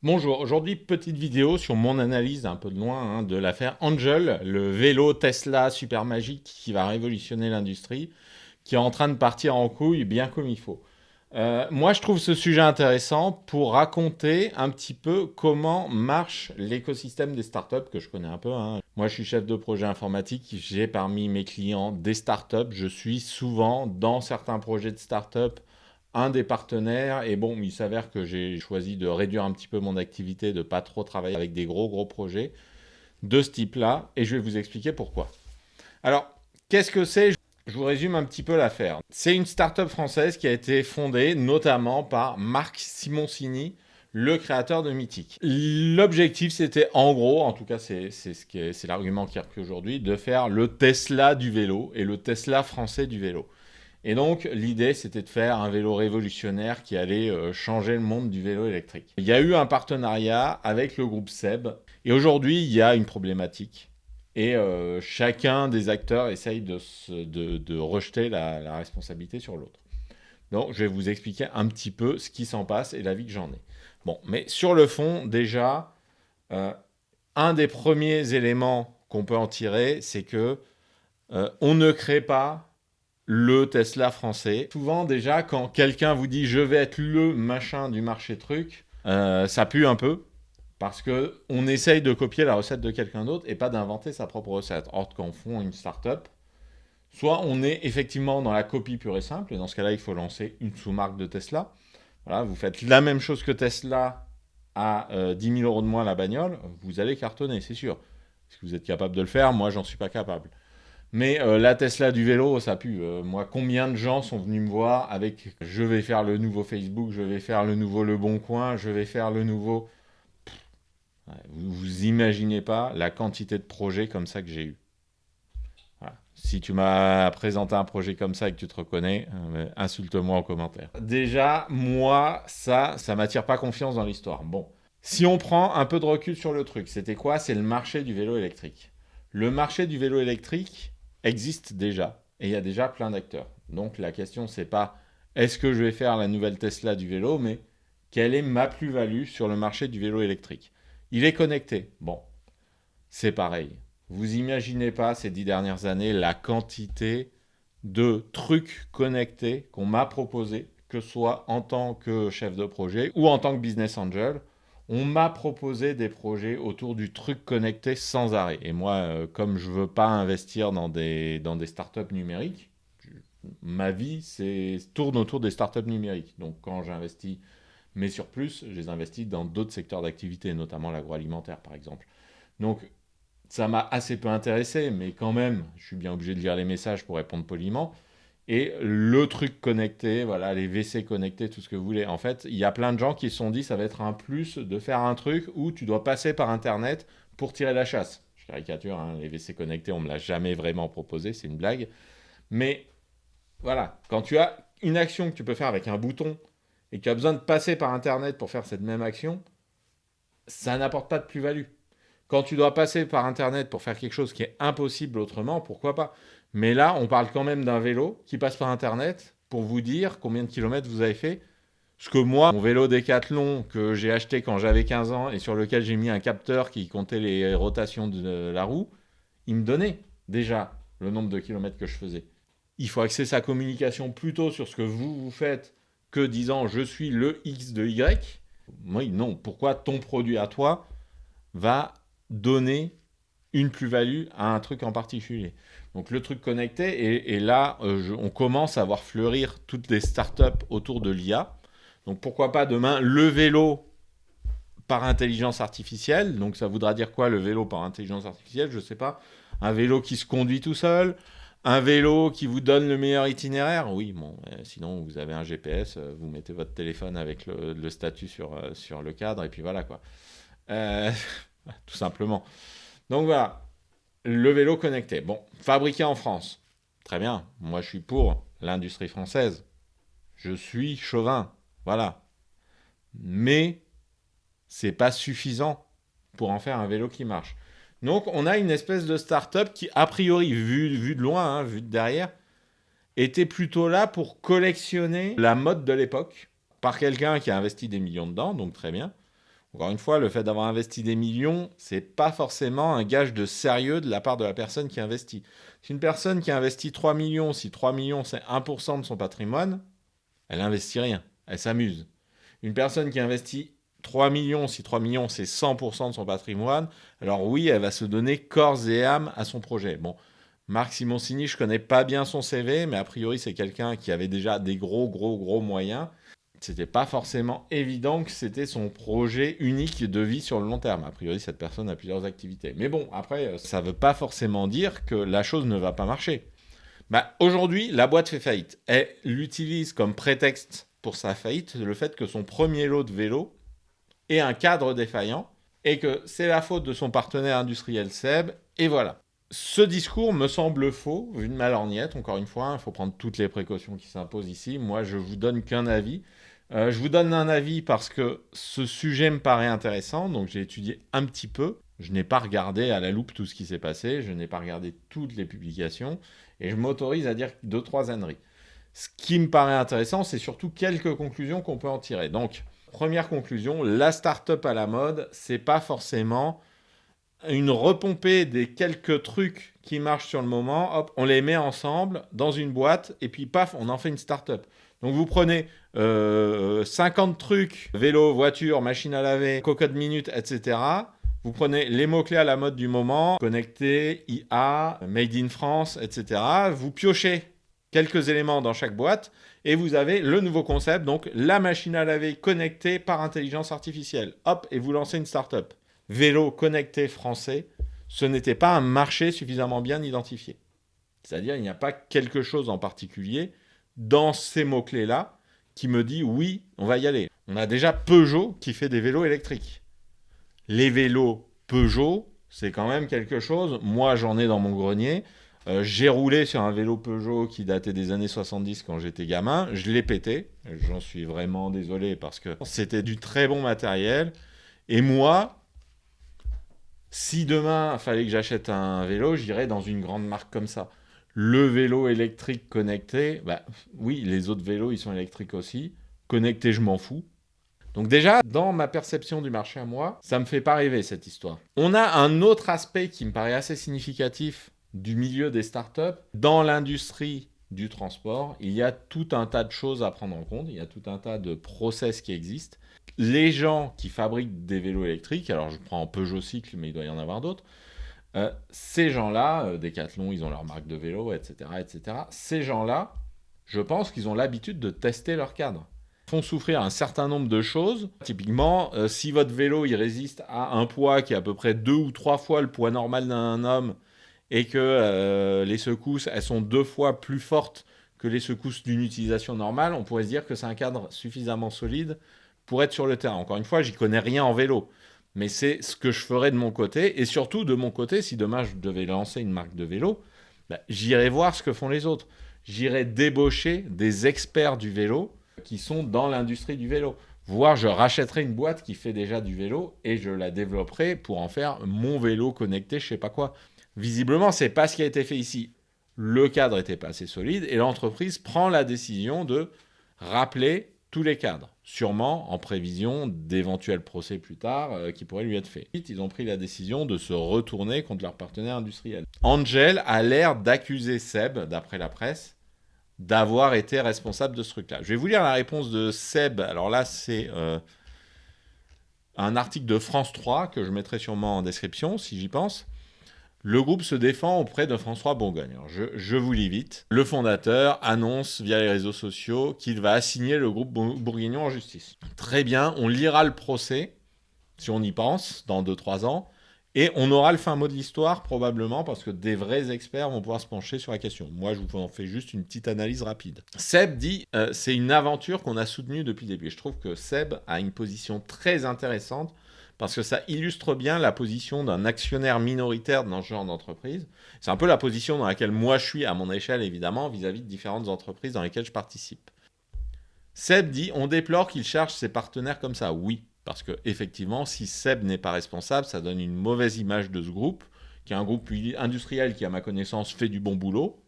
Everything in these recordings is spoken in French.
Bonjour, aujourd'hui petite vidéo sur mon analyse un peu de loin de l'affaire Angel, le vélo Tesla super magique qui va révolutionner l'industrie, qui est en train de partir en couille bien comme il faut. Moi je trouve ce sujet intéressant pour raconter un petit peu comment marche l'écosystème des startups que je connais un peu. Moi je suis chef de projet informatique, j'ai parmi mes clients des startups, je suis souvent dans certains projets de startups un des partenaires. Et bon, il s'avère que j'ai choisi de réduire un petit peu mon activité, de pas trop travailler avec des gros projets de ce type-là. Et je vais vous expliquer pourquoi. Alors, qu'est-ce que c'est? Je vous résume un petit peu l'affaire. C'est une start-up française qui a été fondée notamment par Marc Simoncini, le créateur de Mythique. L'objectif, c'était en gros, en tout cas c'est l'argument qui est repris aujourd'hui, de faire le Tesla du vélo et le Tesla français du vélo. Et donc, l'idée, c'était de faire un vélo révolutionnaire qui allait changer le monde du vélo électrique. Il y a eu un partenariat avec le groupe SEB. Et aujourd'hui, il y a une problématique. Et chacun des acteurs essaye de rejeter la responsabilité sur l'autre. Donc, je vais vous expliquer un petit peu ce qui s'en passe et l'avis que j'en ai. Bon, mais sur le fond, déjà, euh, un des premiers éléments qu'on peut en tirer, c'est que on ne crée pas le Tesla français. Souvent, déjà, quand quelqu'un vous dit je vais être le machin du marché truc, ça pue un peu parce que on essaye de copier la recette de quelqu'un d'autre et pas d'inventer sa propre recette. Or, quand on fond une startup, soit on est effectivement dans la copie pure et simple, et dans ce cas-là, il faut lancer une sous-marque de Tesla. Voilà, vous faites la même chose que Tesla à 10 000 euros de moins la bagnole, vous allez cartonner, c'est sûr. Est-ce que vous êtes capable de le faire? Moi, j'en suis pas capable. Mais la Tesla du vélo, ça pue. Moi, combien de gens sont venus me voir avec je vais faire le nouveau Facebook, je vais faire le nouveau Le Bon Coin, je vais faire le nouveau. Ouais, vous imaginez pas la quantité de projets comme ça que j'ai eu. Voilà. Si tu m'as présenté un projet comme ça et que tu te reconnais, insulte-moi en commentaire. Déjà, moi, ça m'attire pas confiance dans l'histoire. Bon, si on prend un peu de recul sur le truc, c'était quoi? C'est le marché du vélo électrique. Le marché du vélo électrique existe déjà et il y a déjà plein d'acteurs. Donc la question c'est pas est-ce que je vais faire la nouvelle Tesla du vélo, mais quelle est ma plus-value sur le marché du vélo électrique? Il est connecté. Bon, c'est pareil. Vous imaginez pas ces 10 dernières années la quantité de trucs connectés qu'on m'a proposé, que ce soit en tant que chef de projet ou en tant que business angel. On m'a proposé des projets autour du truc connecté sans arrêt. Et moi, comme je ne veux pas investir dans des startups numériques, ma vie tourne autour des startups numériques. Donc quand j'investis mes surplus, je les investis dans d'autres secteurs d'activité, notamment l'agroalimentaire par exemple. Donc ça m'a assez peu intéressé, mais quand même, je suis bien obligé de lire les messages pour répondre poliment. Et le truc connecté, voilà, les WC connectés, tout ce que vous voulez. En fait, il y a plein de gens qui se sont dit ça va être un plus de faire un truc où tu dois passer par Internet pour tirer la chasse. Je caricature, les WC connectés, on me l'a jamais vraiment proposé, c'est une blague. Mais voilà, quand tu as une action que tu peux faire avec un bouton et que tu as besoin de passer par Internet pour faire cette même action, ça n'apporte pas de plus-value. Quand tu dois passer par Internet pour faire quelque chose qui est impossible autrement, pourquoi pas? Mais là, on parle quand même d'un vélo qui passe par Internet pour vous dire combien de kilomètres vous avez fait. Ce que moi, mon vélo Décathlon que j'ai acheté quand j'avais 15 ans et sur lequel j'ai mis un capteur qui comptait les rotations de la roue, il me donnait déjà le nombre de kilomètres que je faisais. Il faut axer sa communication plutôt sur ce que vous faites que disant je suis le X de Y. Oui, non. Pourquoi ton produit à toi va donner une plus-value à un truc en particulier? Donc le truc connecté, et là, on commence à voir fleurir toutes les startups autour de l'IA. Donc pourquoi pas demain le vélo par intelligence artificielle? Donc ça voudra dire quoi le vélo par intelligence artificielle? Je ne sais pas. Un vélo qui se conduit tout seul? Un vélo qui vous donne le meilleur itinéraire? Oui, bon, sinon vous avez un GPS, vous mettez votre téléphone avec le statut sur le cadre, et puis voilà quoi. Euh, tout simplement. Donc voilà, le vélo connecté. Bon, fabriqué en France. Très bien, moi je suis pour l'industrie française. Je suis chauvin. Voilà. Mais c'est pas suffisant pour en faire un vélo qui marche. Donc on a une espèce de start-up qui, a priori, vu de loin, vu de derrière, était plutôt là pour collectionner la mode de l'époque par quelqu'un qui a investi des millions dedans, donc très bien. Encore une fois, le fait d'avoir investi des millions, c'est pas forcément un gage de sérieux de la part de la personne qui investit. Si une personne qui investit 3 millions, si 3 millions c'est 1% de son patrimoine, elle investit rien, elle s'amuse. Une personne qui investit 3 millions, si 3 millions c'est 100% de son patrimoine, alors oui, elle va se donner corps et âme à son projet. Bon, Marc Simoncini, je connais pas bien son CV, mais a priori c'est quelqu'un qui avait déjà des gros moyens. C'était pas forcément évident que c'était son projet unique de vie sur le long terme. A priori, cette personne a plusieurs activités. Mais bon, après, ça veut pas forcément dire que la chose ne va pas marcher. Bah, aujourd'hui, la boîte fait faillite. Elle utilise comme prétexte pour sa faillite le fait que son premier lot de vélo est un cadre défaillant et que c'est la faute de son partenaire industriel Seb, et voilà. Ce discours me semble faux, vu de ma lorgnette, encore une fois, il faut prendre toutes les précautions qui s'imposent ici. Moi, je vous donne qu'un avis. Je vous donne un avis parce que ce sujet me paraît intéressant, donc j'ai étudié un petit peu. Je n'ai pas regardé à la loupe tout ce qui s'est passé, je n'ai pas regardé toutes les publications, et je m'autorise à dire 2-3 âneries. Ce qui me paraît intéressant, c'est surtout quelques conclusions qu'on peut en tirer. Donc, première conclusion, la start-up à la mode, c'est pas forcément une repompée des quelques trucs qui marchent sur le moment, hop, on les met ensemble dans une boîte, et puis paf, on en fait une start-up. Donc vous prenez 50 trucs, vélo, voiture, machine à laver, cocotte minute, etc. Vous prenez les mots-clés à la mode du moment, connecté, IA, made in France, etc. Vous piochez quelques éléments dans chaque boîte et vous avez le nouveau concept, donc la machine à laver connectée par intelligence artificielle. Hop, et vous lancez une start-up. Vélo connecté français, ce n'était pas un marché suffisamment bien identifié. C'est-à-dire, il n'y a pas quelque chose en particulier dans ces mots-clés-là qui me dit oui, on va y aller. On a déjà Peugeot qui fait des vélos électriques. Les vélos Peugeot, c'est quand même quelque chose. Moi, j'en ai dans mon grenier. J'ai roulé sur un vélo Peugeot qui datait des années 70 quand j'étais gamin. Je l'ai pété. J'en suis vraiment désolé parce que c'était du très bon matériel. Et moi, si demain il fallait que j'achète un vélo, j'irais dans une grande marque comme ça. Le vélo électrique connecté, bah oui, les autres vélos ils sont électriques aussi. Connecté, je m'en fous. Donc déjà, dans ma perception du marché à moi, ça me fait pas rêver cette histoire. On a un autre aspect qui me paraît assez significatif du milieu des startups. Dans l'industrie du transport, il y a tout un tas de choses à prendre en compte, il y a tout un tas de process qui existent. Les gens qui fabriquent des vélos électriques, alors je prends Peugeot Cycle, mais il doit y en avoir d'autres, ces gens-là, Decathlon, ils ont leur marque de vélo, etc., etc. Ces gens-là, je pense qu'ils ont l'habitude de tester leur cadre. Ils font souffrir un certain nombre de choses. Typiquement, si votre vélo il résiste à un poids qui est à peu près 2 ou 3 fois le poids normal d'un homme et que les secousses elles sont 2 fois plus fortes que les secousses d'une utilisation normale, on pourrait se dire que c'est un cadre suffisamment solide pour être sur le terrain. Encore une fois, j'y connais rien en vélo. Mais c'est ce que je ferais de mon côté. Et surtout, de mon côté, si demain je devais lancer une marque de vélo, bah, j'irais voir ce que font les autres. J'irais débaucher des experts du vélo qui sont dans l'industrie du vélo. Voire je rachèterais une boîte qui fait déjà du vélo et je la développerais pour en faire mon vélo connecté, je sais pas quoi. Visiblement, c'est pas ce qui a été fait ici. Le cadre n'était pas assez solide et l'entreprise prend la décision de rappeler tous les cadres, sûrement en prévision d'éventuels procès plus tard qui pourraient lui être faits. Ils ont pris la décision de se retourner contre leur partenaire industriel. Angel a l'air d'accuser Seb, d'après la presse, d'avoir été responsable de ce truc-là. Je vais vous lire la réponse de Seb. Alors là, c'est un article de France 3 que je mettrai sûrement en description, si j'y pense. Le groupe se défend auprès de François Bourgogne. Alors je vous lis vite. Le fondateur annonce via les réseaux sociaux qu'il va assigner le groupe bourguignon en justice. Très bien, on lira le procès, si on y pense, dans 2-3 ans, et on aura le fin mot de l'histoire probablement parce que des vrais experts vont pouvoir se pencher sur la question. Moi, je vous en fais juste une petite analyse rapide. Seb dit c'est une aventure qu'on a soutenue depuis le début. Je trouve que Seb a une position très intéressante parce que ça illustre bien la position d'un actionnaire minoritaire dans ce genre d'entreprise. C'est un peu la position dans laquelle moi je suis, à mon échelle évidemment, vis-à-vis de différentes entreprises dans lesquelles je participe. Seb dit, on déplore qu'il charge ses partenaires comme ça. Oui, parce que effectivement, si Seb n'est pas responsable, ça donne une mauvaise image de ce groupe, qui est un groupe industriel qui, à ma connaissance, fait du bon boulot.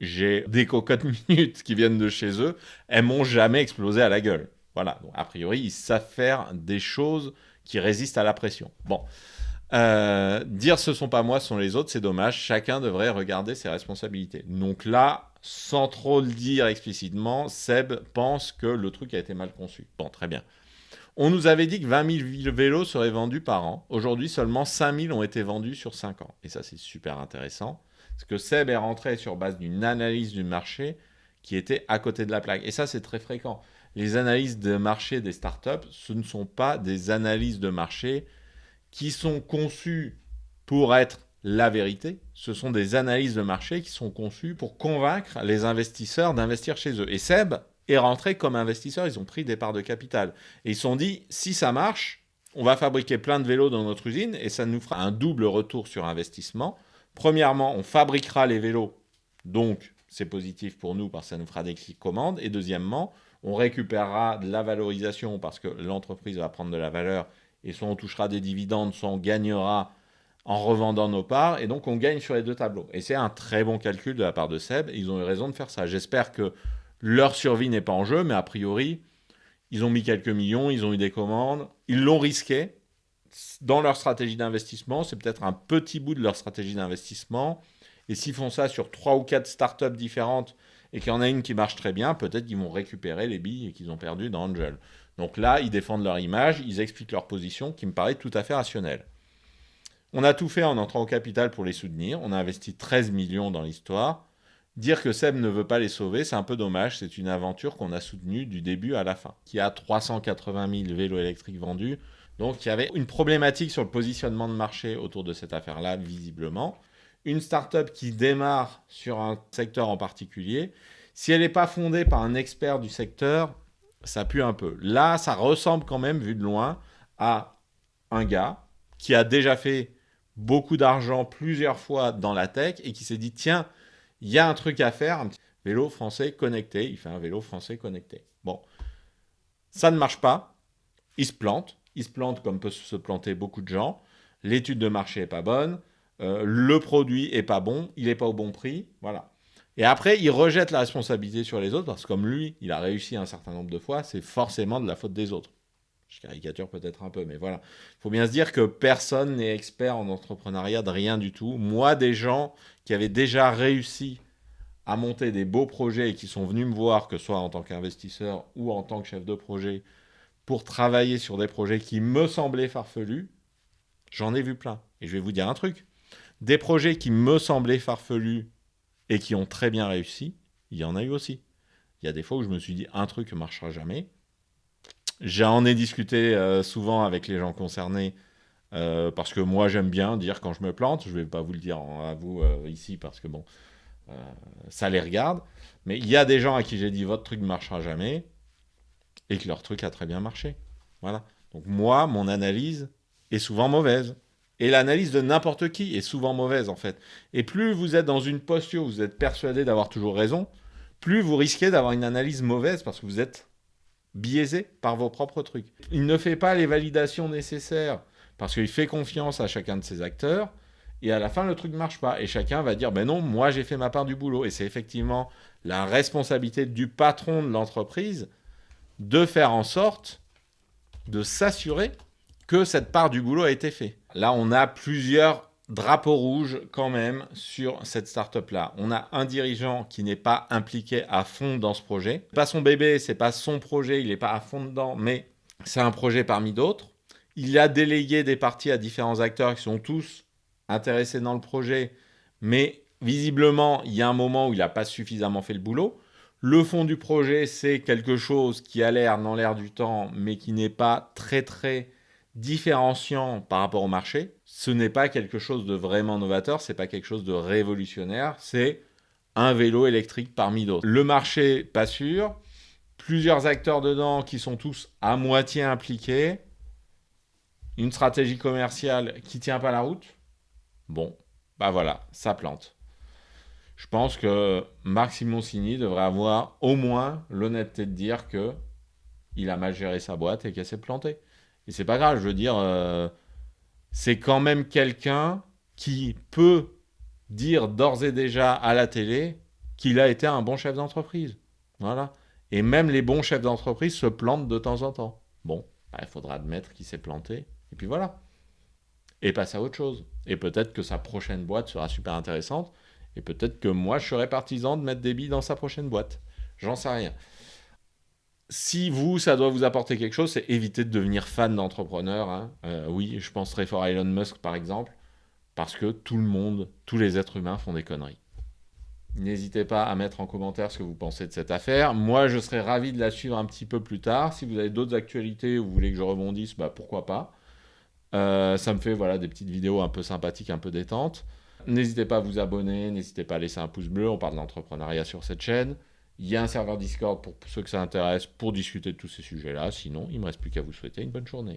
J'ai des cocottes minutes qui viennent de chez eux, elles m'ont jamais explosé à la gueule. Voilà, donc a priori, ils savent faire des choses qui résistent à la pression. Bon, dire ce sont pas moi, ce sont les autres, c'est dommage. Chacun devrait regarder ses responsabilités. Donc là, sans trop le dire explicitement, Seb pense que le truc a été mal conçu. Bon, très bien. On nous avait dit que 20 000 vélos seraient vendus par an. Aujourd'hui, seulement 5 000 ont été vendus sur 5 ans. Et ça, c'est super intéressant. Parce que Seb est rentré sur base d'une analyse du marché qui était à côté de la plaque. Et ça, c'est très fréquent. Les analyses de marché des startups, ce ne sont pas des analyses de marché qui sont conçues pour être la vérité. Ce sont des analyses de marché qui sont conçues pour convaincre les investisseurs d'investir chez eux. Et Seb est rentré comme investisseur, ils ont pris des parts de capital. Et ils se sont dit, si ça marche, on va fabriquer plein de vélos dans notre usine et ça nous fera un double retour sur investissement. Premièrement, on fabriquera les vélos, donc c'est positif pour nous parce que ça nous fera des commandes. Et deuxièmement, on récupérera de la valorisation parce que l'entreprise va prendre de la valeur et soit on touchera des dividendes, soit on gagnera en revendant nos parts, et donc on gagne sur les deux tableaux. Et c'est un très bon calcul de la part de Seb, et ils ont eu raison de faire ça. J'espère que leur survie n'est pas en jeu, mais a priori, ils ont mis quelques millions, ils ont eu des commandes, ils l'ont risqué dans leur stratégie d'investissement, c'est peut-être un petit bout de leur stratégie d'investissement, et s'ils font ça sur 3 ou 4 startups différentes, et qu'il y en a une qui marche très bien, peut-être qu'ils vont récupérer les billes qu'ils ont perdues dans Angel. Donc là, ils défendent leur image, ils expliquent leur position, qui me paraît tout à fait rationnelle. On a tout fait en entrant au capital pour les soutenir. On a investi 13 millions dans l'histoire. Dire que Seb ne veut pas les sauver, c'est un peu dommage. C'est une aventure qu'on a soutenue du début à la fin, qui a 380 000 vélos électriques vendus. Donc il y avait une problématique sur le positionnement de marché autour de cette affaire-là, visiblement. Une start-up qui démarre sur un secteur en particulier, si elle n'est pas fondée par un expert du secteur, ça pue un peu. Là, ça ressemble quand même, vu de loin, à un gars qui a déjà fait beaucoup d'argent plusieurs fois dans la tech et qui s'est dit tiens, il y a un truc à faire, un petit vélo français connecté. Il fait un vélo français connecté. Bon, ça ne marche pas. Il se plante comme peut se planter beaucoup de gens. L'étude de marché est pas bonne. Le produit est pas bon. Il n'est pas au bon prix. Voilà. Et après, il rejette la responsabilité sur les autres parce que comme lui, il a réussi un certain nombre de fois, c'est forcément de la faute des autres. Je caricature peut-être un peu, mais voilà. Il faut bien se dire que personne n'est expert en entrepreneuriat de rien du tout. Moi, des gens qui avaient déjà réussi à monter des beaux projets et qui sont venus me voir, que ce soit en tant qu'investisseur ou en tant que chef de projet, pour travailler sur des projets qui me semblaient farfelus, j'en ai vu plein. Et je vais vous dire un truc. Des projets qui me semblaient farfelus et qui ont très bien réussi, il y en a eu aussi. Il y a des fois où je me suis dit un truc ne marchera jamais. J'en ai discuté souvent avec les gens concernés parce que moi j'aime bien dire quand je me plante. Je ne vais pas vous le dire à vous ici parce que bon, ça les regarde. Mais il y a des gens à qui j'ai dit votre truc ne marchera jamais et que leur truc a très bien marché. Voilà. Donc moi, mon analyse est souvent mauvaise. Et l'analyse de n'importe qui est souvent mauvaise en fait. Et plus vous êtes dans une posture où vous êtes persuadé d'avoir toujours raison, plus vous risquez d'avoir une analyse mauvaise parce que vous êtes biaisé par vos propres trucs. Il ne fait pas les validations nécessaires parce qu'il fait confiance à chacun de ses acteurs et à la fin le truc ne marche pas et chacun va dire ben non, moi j'ai fait ma part du boulot et c'est effectivement la responsabilité du patron de l'entreprise de faire en sorte de s'assurer que cette part du boulot a été faite. Là, on a plusieurs drapeau rouge quand même sur cette start-up-là. On a un dirigeant qui n'est pas impliqué à fond dans ce projet. C'est pas son bébé, c'est pas son projet, il n'est pas à fond dedans, mais c'est un projet parmi d'autres. Il a délégué des parties à différents acteurs qui sont tous intéressés dans le projet, mais visiblement, il y a un moment où il n'a pas suffisamment fait le boulot. Le fond du projet, c'est quelque chose qui a l'air dans l'air du temps, mais qui n'est pas très différenciant par rapport au marché. Ce n'est pas quelque chose de vraiment novateur, c'est pas quelque chose de révolutionnaire, c'est un vélo électrique parmi d'autres. Le marché, pas sûr. Plusieurs acteurs dedans qui sont tous à moitié impliqués. Une stratégie commerciale qui tient pas la route. Bon, bah voilà, ça plante. Je pense que Marc Simoncini devrait avoir au moins l'honnêteté de dire que il a mal géré sa boîte et qu'elle s'est plantée. Et c'est pas grave, je veux dire, c'est quand même quelqu'un qui peut dire d'ores et déjà à la télé qu'il a été un bon chef d'entreprise. Voilà. Et même les bons chefs d'entreprise se plantent de temps en temps. Bon, il faudra admettre qu'il s'est planté. Et puis voilà. Et passer à autre chose. Et peut-être que sa prochaine boîte sera super intéressante. Et peut-être que moi, je serai partisan de mettre des billes dans sa prochaine boîte. J'en sais rien. Si vous, ça doit vous apporter quelque chose, c'est éviter de devenir fan d'entrepreneur. Hein. Oui, je pense très fort à Elon Musk, par exemple, parce que tout le monde, tous les êtres humains font des conneries. N'hésitez pas à mettre en commentaire ce que vous pensez de cette affaire. Moi, je serais ravi de la suivre un petit peu plus tard. Si vous avez d'autres actualités ou vous voulez que je rebondisse, pourquoi pas. Ça me fait des petites vidéos un peu sympathiques, un peu détentes. N'hésitez pas à vous abonner, n'hésitez pas à laisser un pouce bleu, on parle d'entrepreneuriat sur cette chaîne. Il y a un serveur Discord pour ceux que ça intéresse pour discuter de tous ces sujets-là. Sinon, il ne me reste plus qu'à vous souhaiter une bonne journée.